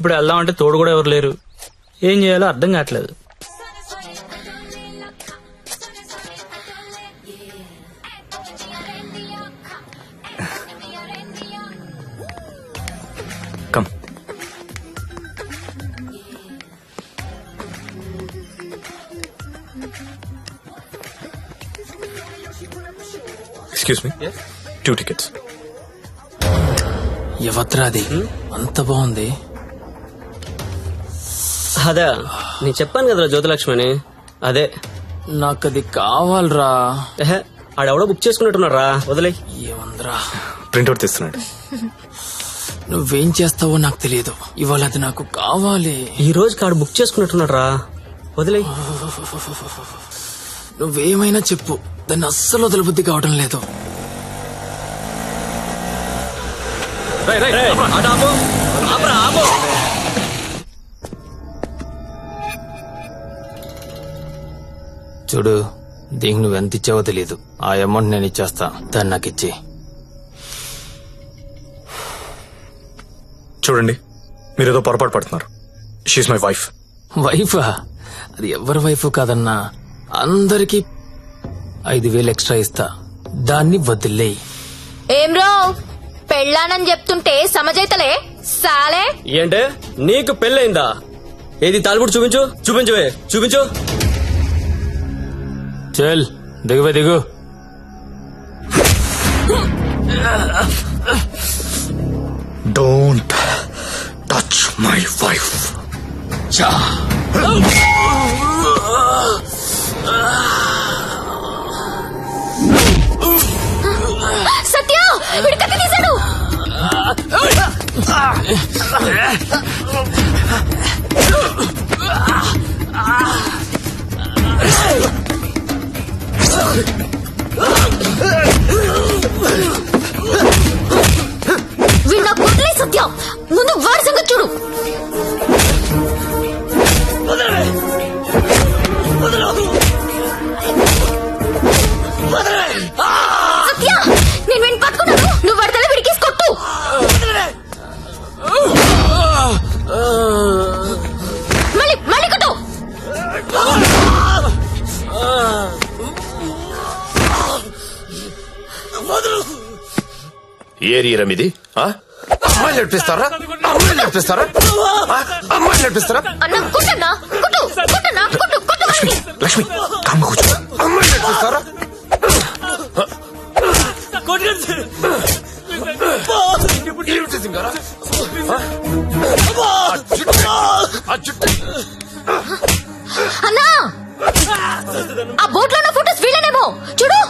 ఇప్పుడు వెళ్దామంటే తోడు కూడా ఎవరు లేరు. ఏం చేయాలో అర్థం కావట్లేదు. కమ్. Excuse me, 2 tickets. ఎవత్రాది అంత బాగుంది. అదే నేను చెప్పాను కదరా జ్యోతిలక్ష్మి అని. అదే నాకది కావాలరా. ఆడెవడో బుక్ చేసుకున్నట్టున్నాడు రా, వదిలే. ఏమందరా ప్రింట్అవుట్ తీస్తున్నాడు. నువ్వేం చేస్తావో నాకు తెలియదు. ఇవాళ అది నాకు కావాలి. ఈ రోజు కాడు బుక్ చేసుకున్నట్టున్నాడు రా, వదిలే. నువ్వేమైనా చెప్పు, దాన్ని అస్సలు వదలబుద్ధి కావడం లేదు. చూడు, దీనికి నువ్వెంత ఇచ్చావో తెలియదు. ఆ అమౌంట్ నేను ఇచ్చేస్తా, దాన్ని నాకు ఇచ్చి. చూడండి, మీరేదో పొరపాటు పడుతున్నారు. She my wife. వైఫా? అది ఎవరి వైఫ్ కాదన్నా. అందరికి 5,000 ఎక్స్ట్రా ఇస్తా, దాన్ని వదిలేయి. ఏం రో పెళ్ళానని చెప్తుంటే సమజైతలే సాలే. ఏంటే నీకు పెళ్ళయిందా? ఏది తాలిబుట్టు చూపించు, చూపించవే, చూపించు. చల్ దిగువే, దిగు. Don't touch my wife. Satya వీడు కత్తి తీశాడు. వీడు నాకు వదిలే సత్య, ముందు వాడి సంగతి చూడు. సత్య నేను వీడిని పట్టుకున్నాను, నువ్వు వాడి తల విడికేసి కొట్టు. మళ్ళీ మళ్ళీ కొట్టు. ఏరియా రమిది. అమ్మాయిలు నడిపిస్తారా? అమ్మాయిలు నడిపిస్తారా? అమ్మాయిలు నడిపిస్తారా? అన్న కొట్టన్నా, కొట్టు కొట్టన్నా, కొట్టు కొట్టు. లక్ష్మి, కామ్గా కూర్చో. అమ్మాయిలు నడిపిస్తారా? ఏమిటి సింగారా? అన్నా ఆ బోట్ లో ఉన్న ఫోటోస్ వీళ్ళనేమో చూడు.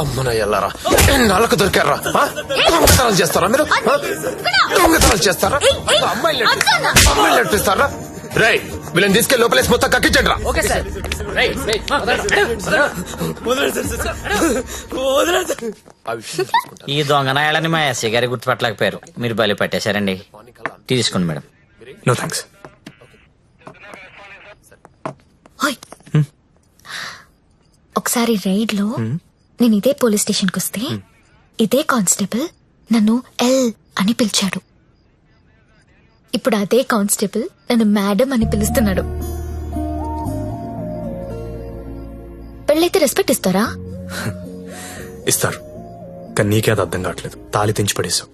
అమ్మన ఎల్లారా, ఎన్నాళ్ళకు దొరికారా? దొంగతనాలు చేస్తారా మీరు? దొంగతనాలు చేస్తారా? అమ్మాయిలు నడిపిస్తారా? రే, వీళ్ళని తీసుకెళ్లి లోపలేసి మొత్తం కక్కించండి రా. ఈ దొంగనాయాలని మా ఎస్ఐ గారి గుర్తుపట్టలేకపోయారు. మీరు బలి పట్టేశారండి. తీసుకోండి మేడం. No thanks. ఒకసారి రైడ్ లో నేను ఇదే పోలీస్ స్టేషన్ కు వస్తే ఇదే కానిస్టేబుల్ నన్ను ఎల్ అని పిలిచాడు. ఇప్పుడు అదే కానిస్టేబుల్ నన్ను మేడం అని పిలుస్తున్నాడు. పెళ్ళైతే రెస్పెక్ట్ ఇస్తారా? ఇస్తారు, కానీ నీకే అది అర్థం కావట్లేదు. తాళి తెంచి పడేశావు.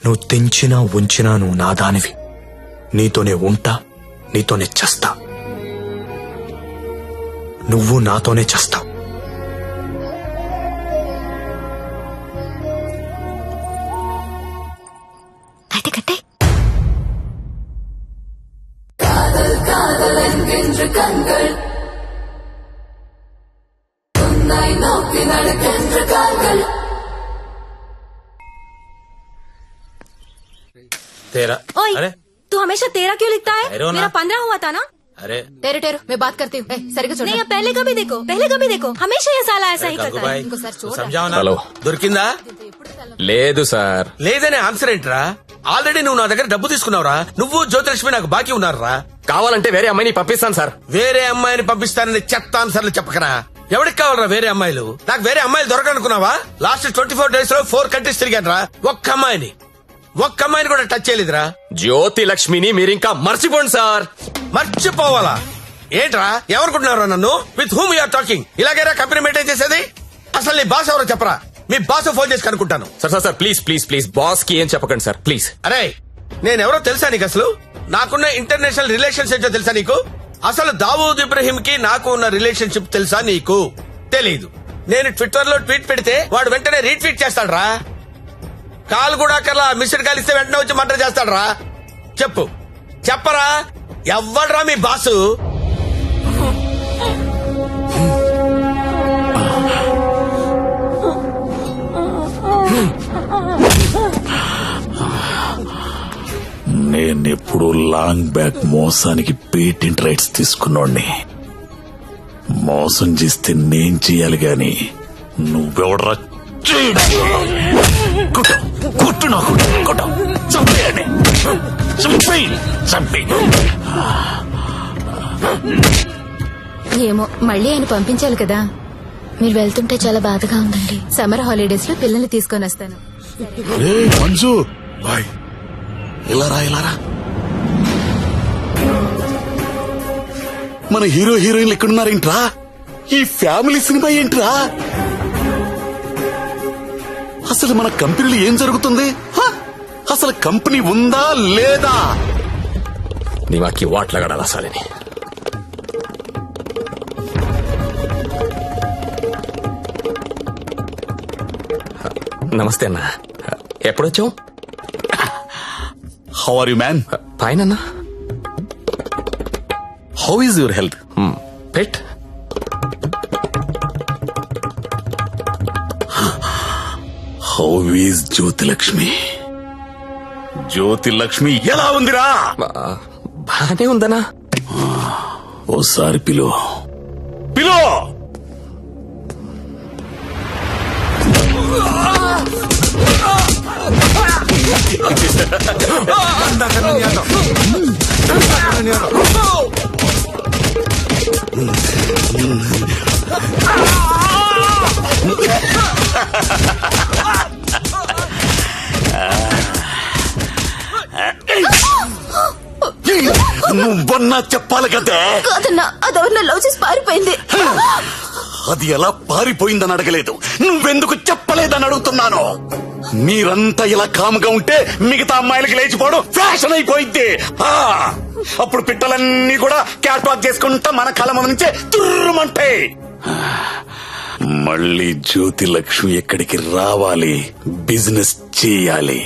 నువ్వు తెంచినా ఉంచినా నువ్వు నా దానివి. నీతోనే ఉంటా, నీతోనే చస్తా. నువ్వు నాతోనే చస్తావు. అయితే కట్టే. तेरा अरे तू हमेशा तेरा क्यों लिखता है? मेरा 15 हुआ था ना. अरे टेरू टेरू मैं बात करती हूँ. सरिगा చూడు. नहीं पहले कभी देखो, पहले कभी देखो. हमेशा ये साला ऐसा ही करता है. ఇంకోసారి చూడు. समझाओ ना. హలో, దొరికిందా? లేదు సార్. లేదనే ఆన్సర్ ఏంట్రా? ఆల్రెడీ నువ్వు నా దగ్గర డబ్బు తీసుకున్నావురా. నువ్వు జ్యోతిలక్ష్మి నాకు బాకీ ఉన్నారా? కావాలంటే వేరే అమ్మాయిని పంపిస్తాను సార్. వేరే అమ్మాయిని పంపిస్తానని చెత్త ఆన్సర్లు చెప్పకరా. ఎవరికి కావాలరా వేరే అమ్మాయిలు? నాకు వేరే అమ్మాయిలు దొరకనుకున్నావా? లాస్ట్ 24 days లో 4 countries తిరిగాను రా. ఒక్క అమ్మాయిని కూడా టచ్ చేయలేదురా. జ్యోతి లక్ష్మిని మీరింకా మర్చిపోండి సార్. మర్చిపోవాలా? ఏంట్రా ఎవరుకుంటున్నారా నన్ను? With whom you are talking? ఇలాగైనా కంపెనీ మెయింటైన్ చేసేది? అసలు నీ బాస్ ఎవరో చెప్పరా? మీ బాస్ ఫోన్ చేసి కనుక్కుంటాను. సార్ ప్లీజ్ బాస్ కి ఏం చెప్పకండి సార్ ప్లీజ్. అరే నేనెవరో తెలుసా నీకు? అసలు నాకున్న ఇంటర్నేషనల్ రిలేషన్స్ ఏంటో తెలుసా నీకు? అసలు దావూద్ ఇబ్రహీం కి నాకు ఉన్న రిలేషన్షిప్ తెలుసా నీకు? తెలీదు. నేను ట్విట్టర్ లో ట్వీట్ పెడితే వాడు వెంటనే రీట్వీట్ చేస్తాడు రా. కాల్ కూడా కల్లా మిస్డ్ కాల్ ఇస్తే వెంటనే వచ్చి మర్డర్ చేస్తాడు రా. చెప్పరా ఎవ్వడ్రా మీ బాసు? నేనెప్పుడు లాంగ్ బ్యాక్ మోసానికి పేటెంట్ రైట్స్ తీసుకున్నోడ్ని. మోసం చేస్తే నేను చెయ్యాలి గాని నువ్వెవడరా? కొట్టు నాకు చంపేయండి. ఏమో మళ్ళీ ఆయన పంపించాలి కదా. మీరు వెళ్తుంటే చాలా బాధగా ఉందండి. సమ్మర్ హాలిడేస్ లో పిల్లల్ని తీసుకొని వస్తాను. మంజు ఇలారా మన హీరో హీరోయిన్లు ఎక్కడున్నారేంట్రా? ఈ ఫ్యామిలీ సినిమా ఏంట్రా? అసలు మన కంపెనీలో ఏం జరుగుతుంది? అసలు కంపెనీ ఉందా లేదా? దిమాకి వాట్లగడాలి అసలని. నమస్తే అన్న, ఎప్పుడొచ్చావు? How are you man? Fine అన్న. How is your health? But how is Jyothilakshmi? Jyothilakshmi ఎలా ఉందిరా? బానే ఉందనా? ఓసారి పిలో నువ్వన్నా చెప్పాలి కదా. కాదన్నా, అదెవరినో లవ్ చేసి పారిపోయింది. అది ఎలా పారిపోయిందని అడగలేదు, నువ్వెందుకు చెప్పలేదని అడుగుతున్నాను. మీరంతా ఇలా కాముగా ఉంటే మిగతా అమ్మాయిలకి లేచిపోవడం ఫ్యాషన్ అయిపోయింది. అప్పుడు పిట్టలన్నీ కూడా క్యాట్ వాక్ చేసుకుంటా మన కళ్ళ ముందు నుంచే తుర్రుమంటాయి. మళ్ళీ జ్యోతి లక్ష్మి ఎక్కడికి రావాలి, బిజినెస్ చేయాలి.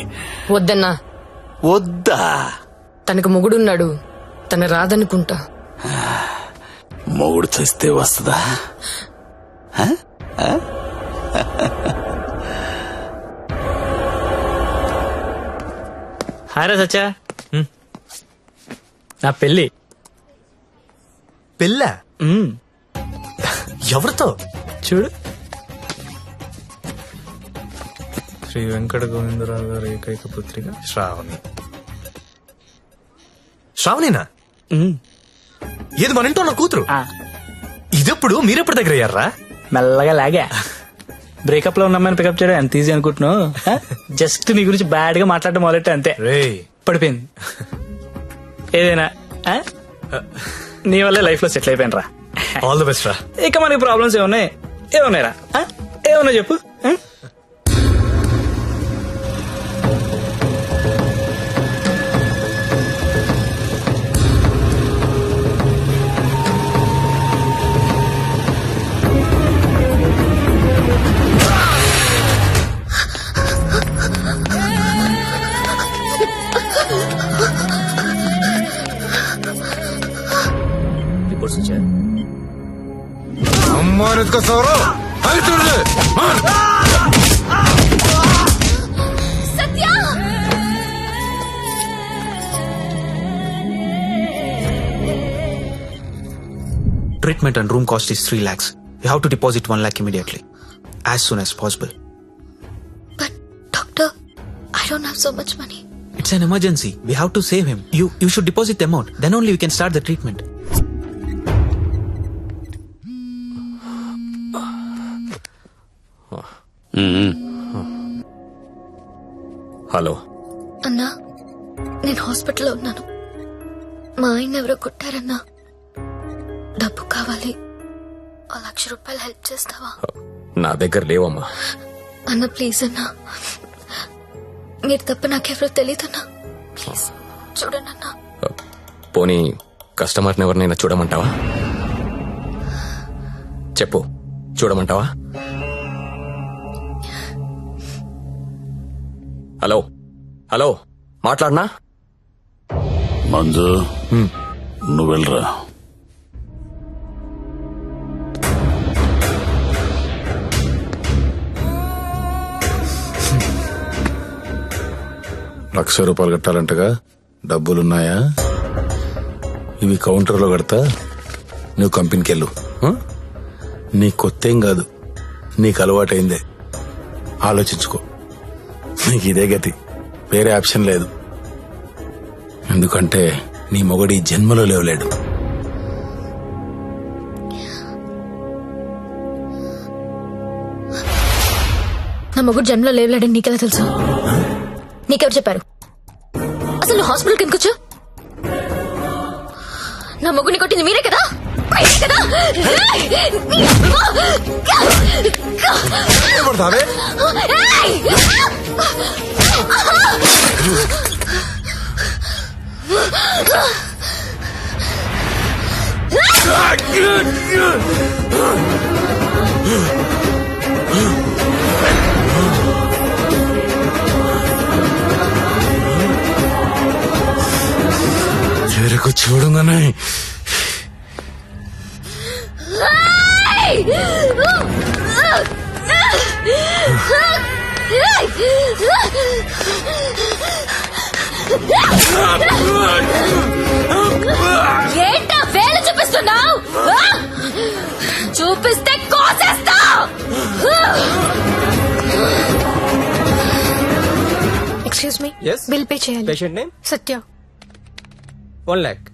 వద్దన్నా. వద్దా? తనకు మొగుడున్నాడు, తన రాదనుకుంటా. మొగుడు చస్తే వస్తుందా? హారా సచ్చా, నా పెళ్ళి. పెళ్ళా? ఎవరితో? చూడు, శ్రీ వెంకట గోవిందరావు గారి ఏకైక పుత్రిక శ్రావణి. శ్రావణినా? ఏది మన ఇంట్లో నా కూతురు? ఇదెప్పుడు మీరెప్పుడు దగ్గర అయ్యారా? మెల్లగా లాగా. బ్రేకప్ లో ఉన్న అమ్మాయిని పికప్ చేయడం ఎంత ఈజీ అనుకుంటున్నావు? జస్ట్ నీ గురించి బ్యాడ్ గా మాట్లాడడం మొదలెట్టే అంతే, పడిపోయింది. ఏదైనా నీ వల్లే లైఫ్ లో సెటిల్ అయిపోయాను రా. ఆల్ ది బెస్ట్ రా. ఇక మనకి ప్రాబ్లమ్స్ ఏమున్నాయిరా? ఏమన్నా చెప్పు. Treatment and room cost is 3 lakhs. You have to deposit 1 lakh immediately, as soon as possible. But doctor, I don't have so much money. It's an emergency. We have to save him. You should deposit the amount. Then only we can start the treatment. Hello అన్నా నేను హాస్పిటల్లో ఉన్నాను. మా ఆయన ఎవరో కొట్టారన్నా. డబ్బు కావాలి. 1,00,000 రూపాయలు హెల్ప్ చేస్తావా? నా దగ్గర లేవమ్మా. అన్న ప్లీజ్ అన్నా, మీరు తప్ప నాకెవరో తెలియదన్నా. ప్లీజ్ చూడండి అన్నా. పోనీ కస్టమర్ని ఎవరినైనా చూడమంటావా? చెప్పు, చూడమంటావా? హలో హలో, మాట్లాడనా? మంజు నువ్వు వెళ్ళరా. ₹1,00,000 కట్టాలంటగా, డబ్బులున్నాయా? ఇవి కౌంటర్లో కడతా, నువ్వు కంపెనీకి వెళ్ళు. నీ కొత్తేం కాదు, నీకు అలవాటైందే. ఆలోచించుకో, నీకు ఇదే గతి, వేరే ఆప్షన్ లేదు. ఎందుకంటే నీ మొగడి జన్మలో లేవలేడు. నా మొగుడు జన్మలో లేవలేడని నీకెలా తెలుసు? నీకెవరు చెప్పారు? అసలు నువ్వు హాస్పిటల్కి ఎందుకు వచ్చావు? నా మొగుడిని కొట్టింది మీరే కదా? మీరే కదా? చెరకు చూడంగానే ఏంటా వేలు చూపిస్తున్నావు? చూపిస్తే కోసేస్తా. Excuse me, Yes? Bill pay చేయాలి. Patient name Satya. 1 lakh.